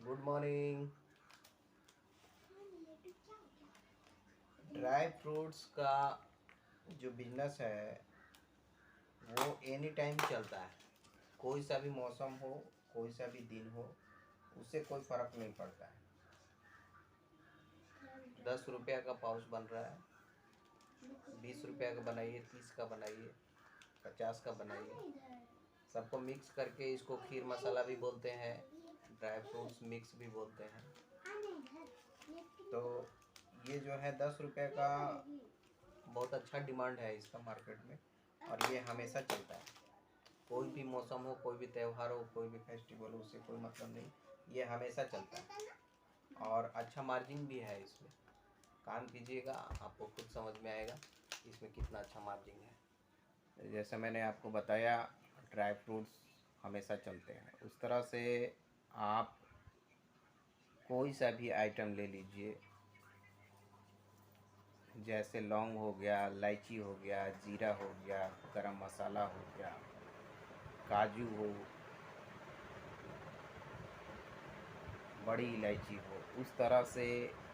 Good morning. Dry fruits का जो business है वो एनी टाइम चलता है। कोई सा भी मौसम हो, कोई सा भी दिन हो, उससे कोई फ़र्क नहीं पड़ता है। 10 रुपया का पाउच बन रहा है, 20 रुपया का बनाइए, 30 का बनाइए, 50 का बनाइए। सबको मिक्स करके इसको खीर मसाला भी बोलते हैं, ड्राई फ्रूट्स मिक्स भी बोलते हैं। तो ये जो है 10 रुपये का बहुत अच्छा डिमांड है इसका मार्केट में, और ये हमेशा चलता है। कोई भी मौसम हो, कोई भी त्यौहार हो, कोई भी फेस्टिवल हो, उससे कोई मतलब नहीं, ये हमेशा चलता है और अच्छा मार्जिन भी है इसमें। काम कीजिएगा, आपको खुद समझ में आएगा इसमें कितना अच्छा मार्जिन है। जैसे मैंने आपको बताया, ड्राई फ्रूट्स हमेशा चलते हैं। उस तरह से आप कोई सा भी आइटम ले लीजिए, जैसे लौंग हो गया, इलायची हो गया, जीरा हो गया, गरम मसाला हो गया, काजू हो, बड़ी इलायची हो, उस तरह से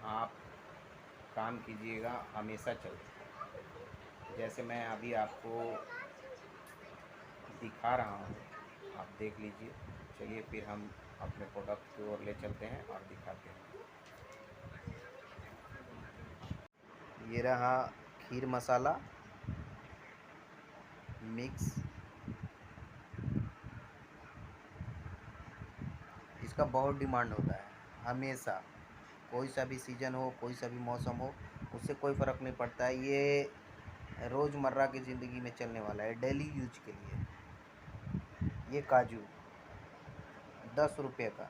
आप काम कीजिएगा, हमेशा चलते। जैसे मैं अभी आपको दिखा रहा हूँ, आप देख लीजिए। चलिए फिर हम अपने प्रोडक्ट की ओर ले चलते हैं और दिखाते हैं। ये रहा खीर मसाला मिक्स। इसका बहुत डिमांड होता है हमेशा। कोई सा भी सीज़न हो, कोई सा भी मौसम हो, उससे कोई फ़र्क नहीं पड़ता है। ये रोज़मर्रा की ज़िंदगी में चलने वाला है, डेली यूज के लिए। ये काजू 10 रुपये का।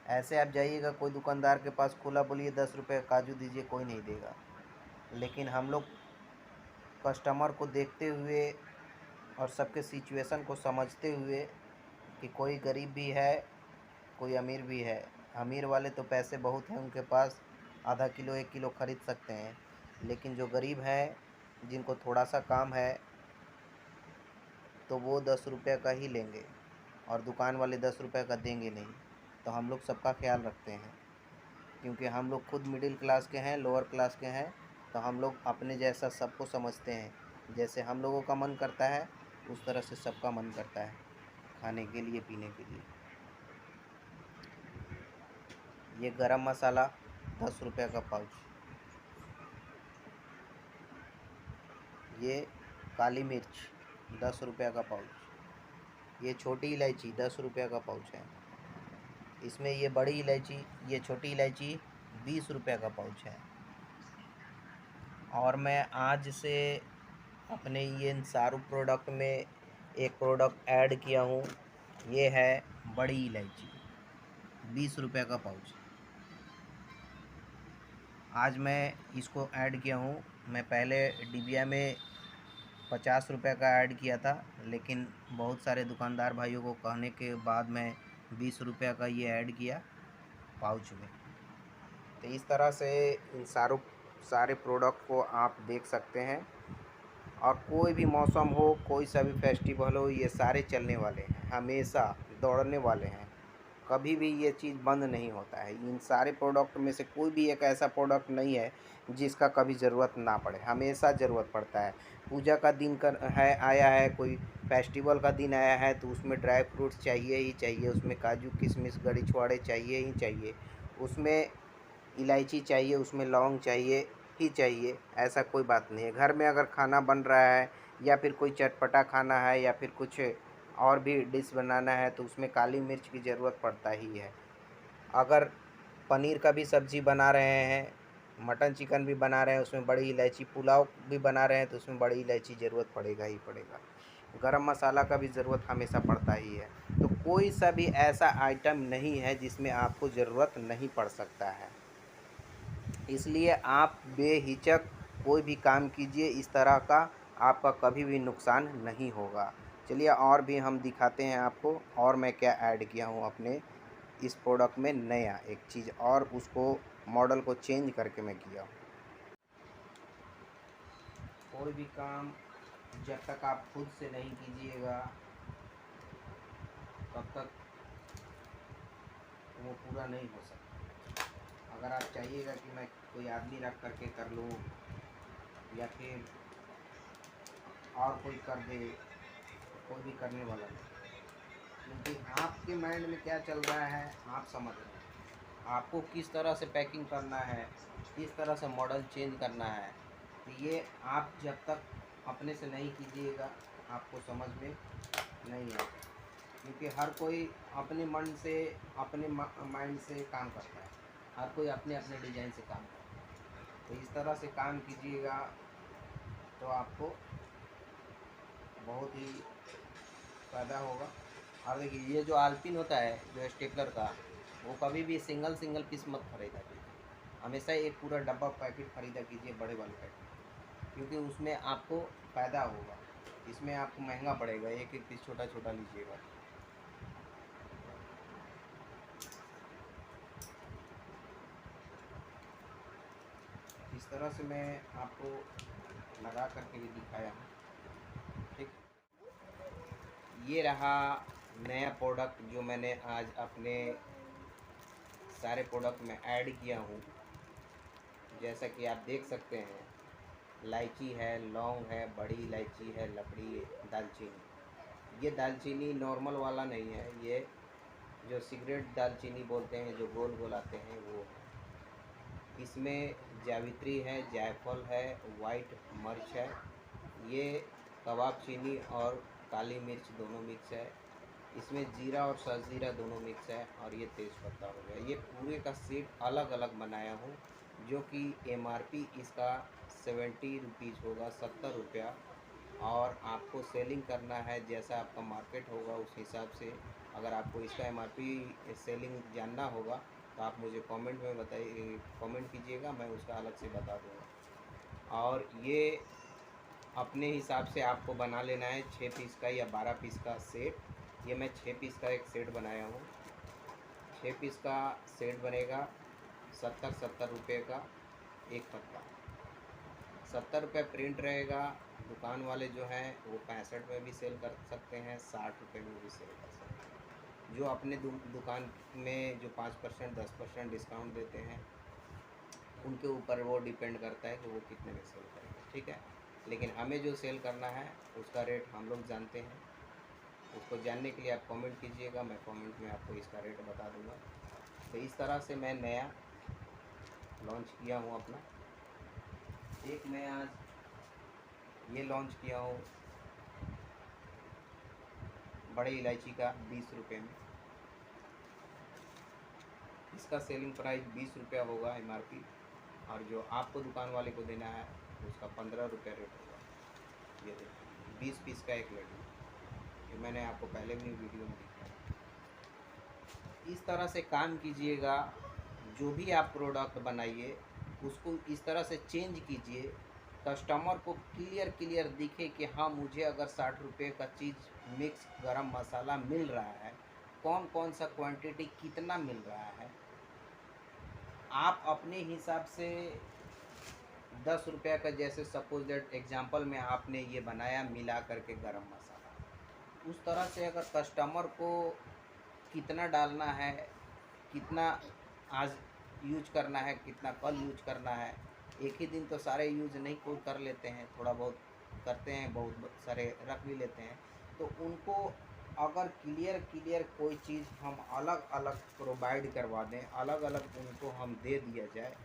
ऐसे आप जाइएगा कोई दुकानदार के पास, खुला बोलिए 10 रुपये का काजू दीजिए, कोई नहीं देगा। लेकिन हम लोग कस्टमर को देखते हुए और सबके सिचुएशन को समझते हुए कि कोई गरीब भी है, कोई अमीर भी है। अमीर वाले तो पैसे बहुत हैं उनके पास, आधा किलो 1 किलो ख़रीद सकते हैं। लेकिन जो गरीब हैं, जिनको थोड़ा सा काम है, तो वो 10 रुपये का ही लेंगे और दुकान वाले 10 रुपये का देंगे नहीं। तो हम लोग सबका ख्याल रखते हैं, क्योंकि हम लोग खुद मिडिल क्लास के हैं, लोअर क्लास के हैं। तो हम लोग अपने जैसा सबको समझते हैं। जैसे हम लोगों का मन करता है, उस तरह से सबका मन करता है खाने के लिए, पीने के लिए। ये गरम मसाला 10 रुपये का पाउच। ये काली मिर्च 10 रुपये का पाउच। ये छोटी इलायची 10 रुपये का पाउच है। इसमें ये बड़ी इलायची, ये छोटी इलायची 20 रुपये का पाउच है। और मैं आज से अपने ये इन सारों प्रोडक्ट में एक प्रोडक्ट ऐड किया हूँ। ये है बड़ी इलायची, 20 रुपये का पाउच। आज मैं इसको ऐड किया हूँ। मैं पहले डिबिया में 50 रुपये का ऐड किया था, लेकिन बहुत सारे दुकानदार भाइयों को कहने के बाद मैं 20 रुपये का ये ऐड किया पाउच में। तो इस तरह से इन सारे प्रोडक्ट को आप देख सकते हैं। और कोई भी मौसम हो, कोई सा भी फेस्टिवल हो, ये सारे चलने वाले हैं, हमेशा दौड़ने वाले हैं। कभी भी ये चीज़ बंद नहीं होता है। इन सारे प्रोडक्ट में से कोई भी एक ऐसा प्रोडक्ट नहीं है जिसका कभी ज़रूरत ना पड़े, हमेशा ज़रूरत पड़ता है। पूजा का दिन कर है आया है, कोई फेस्टिवल का दिन आया है, तो उसमें ड्राई फ्रूट्स चाहिए ही चाहिए, उसमें काजू किशमिश गड़ी छुआड़े चाहिए ही चाहिए, उसमें इलायची चाहिए, उसमें लौंग चाहिए ही चाहिए। ऐसा कोई बात नहीं है। घर में अगर खाना बन रहा है, या फिर कोई चटपटा खाना है, या फिर कुछ और भी डिश बनाना है, तो उसमें काली मिर्च की ज़रूरत पड़ता ही है। अगर पनीर का भी सब्ज़ी बना रहे हैं, मटन चिकन भी बना रहे हैं, उसमें बड़ी इलायची, पुलाव भी बना रहे हैं, तो उसमें बड़ी इलायची ज़रूरत पड़ेगा ही पड़ेगा। गरम मसाला का भी ज़रूरत हमेशा पड़ता ही है। तो कोई सा भी ऐसा आइटम नहीं है जिसमें आपको ज़रूरत नहीं पड़ सकता है। इसलिए आप बेहिचक कोई भी काम कीजिए, इस तरह का आपका कभी भी नुकसान नहीं होगा। चलिए और भी हम दिखाते हैं आपको, और मैं क्या ऐड किया हूँ अपने इस प्रोडक्ट में नया एक चीज़, और उसको मॉडल को चेंज करके मैं किया हूँ। कोई भी काम जब तक आप खुद से नहीं कीजिएगा, तब तक वो पूरा नहीं हो सकता। अगर आप चाहिएगा कि मैं कोई आदमी रख करके कर लूँ या फिर और कोई कर दे, तो कोई भी करने वाला नहीं, क्योंकि आपके माइंड में क्या चल रहा है आप समझ रहे हैं। आपको किस तरह से पैकिंग करना है, किस तरह से मॉडल चेंज करना है, तो ये आप जब तक अपने से नहीं कीजिएगा आपको समझ में नहीं आएगा। क्योंकि हर कोई अपने मन से, अपने माइंड से काम करता है, हर कोई अपने अपने डिज़ाइन से काम करता है। तो इस तरह से काम कीजिएगा तो आपको बहुत ही फ़ायदा होगा। और देखिए ये जो आल्पिन होता है जो स्टेपलर का, वो कभी भी सिंगल सिंगल पीस मत खरीदा कीजिए, हमेशा एक पूरा डब्बा पैकेट खरीदा कीजिए, बड़े वाले पैकेट, क्योंकि उसमें आपको फ़ायदा होगा। इसमें आपको महंगा पड़ेगा, एक एक पीस छोटा छोटा लीजिएगा। इस तरह से मैं आपको लगा करके भी दिखाया हूँ। ठीक, ये रहा नया प्रोडक्ट जो मैंने आज अपने सारे प्रोडक्ट में ऐड किया हूँ। जैसा कि आप देख सकते हैं, इलायची है, लौंग है, बड़ी इलायची है, लकड़ी, दालचीनी। ये दालचीनी नॉर्मल वाला नहीं है, ये जो सिगरेट दालचीनी बोलते हैं, जो गोल गोल आते हैं, वो है। इसमें जावित्री है, जायफल है, वाइट मिर्च है, ये कबाब चीनी और काली मिर्च दोनों मिक्स है, इसमें जीरा और सजीरा दोनों मिक्स है, और ये तेज़पत्ता हो गया। ये पूरे का सेट अलग अलग बनाया हूँ, जो कि एमआरपी इसका 70 रुपीज़ होगा, 70 रुपया। और आपको सेलिंग करना है जैसा आपका मार्केट होगा उस हिसाब से। अगर आपको इसका एमआरपी सेलिंग जानना होगा तो आप मुझे कमेंट में बताइए, कमेंट कीजिएगा, मैं उसका अलग से बता दूँगा। और ये अपने हिसाब से आपको बना लेना है, 6 पीस का या 12 पीस का सेट। ये मैं 6 पीस का एक सेट बनाया हूँ। 6 पीस का सेट बनेगा 70 रुपये का एक पत्ता। 70 रुपये प्रिंट रहेगा। दुकान वाले जो हैं वो 65 में भी सेल कर सकते हैं, 60 रुपये में भी सेल कर सकते हैं। जो अपने दुकान में जो 5% 10% डिस्काउंट देते हैं, उनके ऊपर वो डिपेंड करता है कि वो कितने में सेल करेंगे। ठीक है, लेकिन हमें जो सेल करना है उसका रेट हम लोग जानते हैं। उसको जानने के लिए आप कमेंट कीजिएगा, मैं कमेंट में आपको इसका रेट बता दूंगा। तो इस तरह से मैं नया लॉन्च किया हूँ अपना। एक मैं आज ये लॉन्च किया हूँ बड़ी इलायची का 20 रुपये में। इसका सेलिंग प्राइस 20 रुपया होगा एमआरपी, और जो आपको दुकान वाले को देना है उसका 15 रुपये रेट होगा। ये देखिए 20 पीस का एक लड्डू, जो मैंने आपको पहले भी वीडियो में दिखाया। इस तरह से काम कीजिएगा। जो भी आप प्रोडक्ट बनाइए उसको इस तरह से चेंज कीजिए, कस्टमर को क्लियर दिखे कि हाँ, मुझे अगर 60 रुपये का चीज़ मिक्स गरम मसाला मिल रहा है, कौन कौन सा क्वांटिटी कितना मिल रहा है। आप अपने हिसाब से 10 रुपये का, जैसे सपोज दैट एग्जांपल में आपने ये बनाया मिला करके गरम मसाला, उस तरह से अगर कस्टमर को कितना डालना है, कितना आज यूज करना है, कितना कल यूज करना है, एक ही दिन तो सारे यूज नहीं कोई कर लेते हैं, थोड़ा बहुत करते हैं, बहुत सारे रख भी लेते हैं। तो उनको अगर क्लियर कोई चीज़ हम अलग अलग प्रोवाइड करवा दें, अलग अलग उनको हम दे दिया जाए,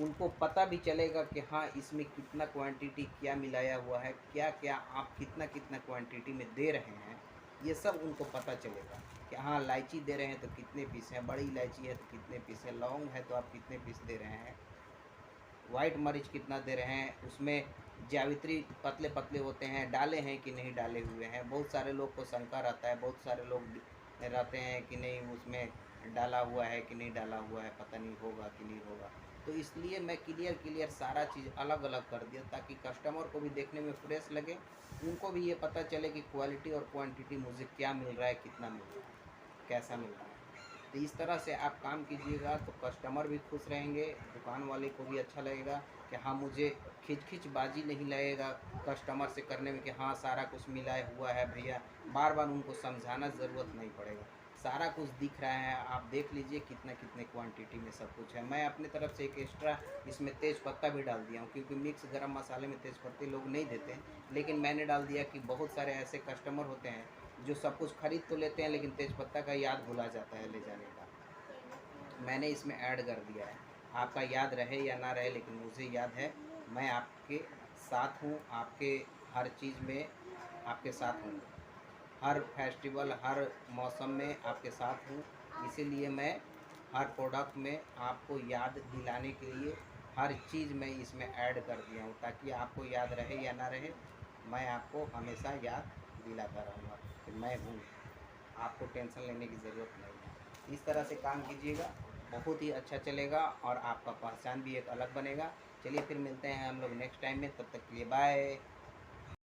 उनको पता भी चलेगा कि हाँ, इसमें कितना क्वांटिटी क्या मिलाया हुआ है, क्या क्या आप कितना कितना क्वांटिटी में दे रहे हैं, ये सब उनको पता चलेगा कि हाँ, इलायची दे रहे हैं तो कितने पीस हैं, बड़ी इलायची है तो कितने पीस है, लौंग है तो आप कितने पीस दे रहे हैं, वाइट मरीच कितना दे रहे हैं, उसमें जावित्री पतले पतले होते हैं, डाले हैं कि नहीं डाले हुए हैं। बहुत सारे लोग को शंका रहता है, बहुत सारे लोग रहते हैं कि नहीं उसमें डाला हुआ है कि नहीं डाला हुआ है, पता नहीं होगा कि नहीं होगा। तो इसलिए मैं क्लियर सारा चीज़ अलग अलग कर दिया, ताकि कस्टमर को भी देखने में फ्रेश लगे, उनको भी ये पता चले कि क्वालिटी और क्वांटिटी मुझे क्या मिल रहा है, कितना मिल रहा है, कैसा मिल रहा है। तो इस तरह से आप काम कीजिएगा तो कस्टमर भी खुश रहेंगे, दुकान वाले को भी अच्छा लगेगा कि हाँ, मुझे खिचखिचबाजी नहीं लगेगा कस्टमर से करने में कि हाँ, सारा कुछ मिलाया हुआ है भैया, बार बार उनको समझाना ज़रूरत नहीं पड़ेगा। सारा कुछ दिख रहा है, आप देख लीजिए कितने क्वांटिटी में सब कुछ है। मैं अपने तरफ से एक एक्स्ट्रा इसमें तेज़ पत्ता भी डाल दिया हूँ, क्योंकि मिक्स गरम मसाले में तेज़ पत्ते लोग नहीं देते हैं, लेकिन मैंने डाल दिया कि बहुत सारे ऐसे कस्टमर होते हैं जो सब कुछ खरीद तो लेते हैं लेकिन तेज़ पत्ता का याद भुला जाता है ले जाने का। मैंने इसमें ऐड कर दिया है, आपका याद रहे या ना रहे लेकिन मुझे याद है। मैं आपके साथ हूँ, आपके हर चीज़ में आपके साथ हूँ, हर फेस्टिवल हर मौसम में आपके साथ हूँ। इसीलिए मैं हर प्रोडक्ट में आपको याद दिलाने के लिए हर चीज़ मैं इसमें ऐड कर दिया हूँ, ताकि आपको याद रहे या ना रहे, मैं आपको हमेशा याद दिलाता रहूँगा कि मैं हूँ, आपको टेंशन लेने की ज़रूरत नहीं है। इस तरह से काम कीजिएगा, बहुत ही अच्छा चलेगा और आपका पहचान भी एक अलग बनेगा। चलिए फिर मिलते हैं हम लोग नेक्स्ट टाइम में, तब तक के लिए बाय।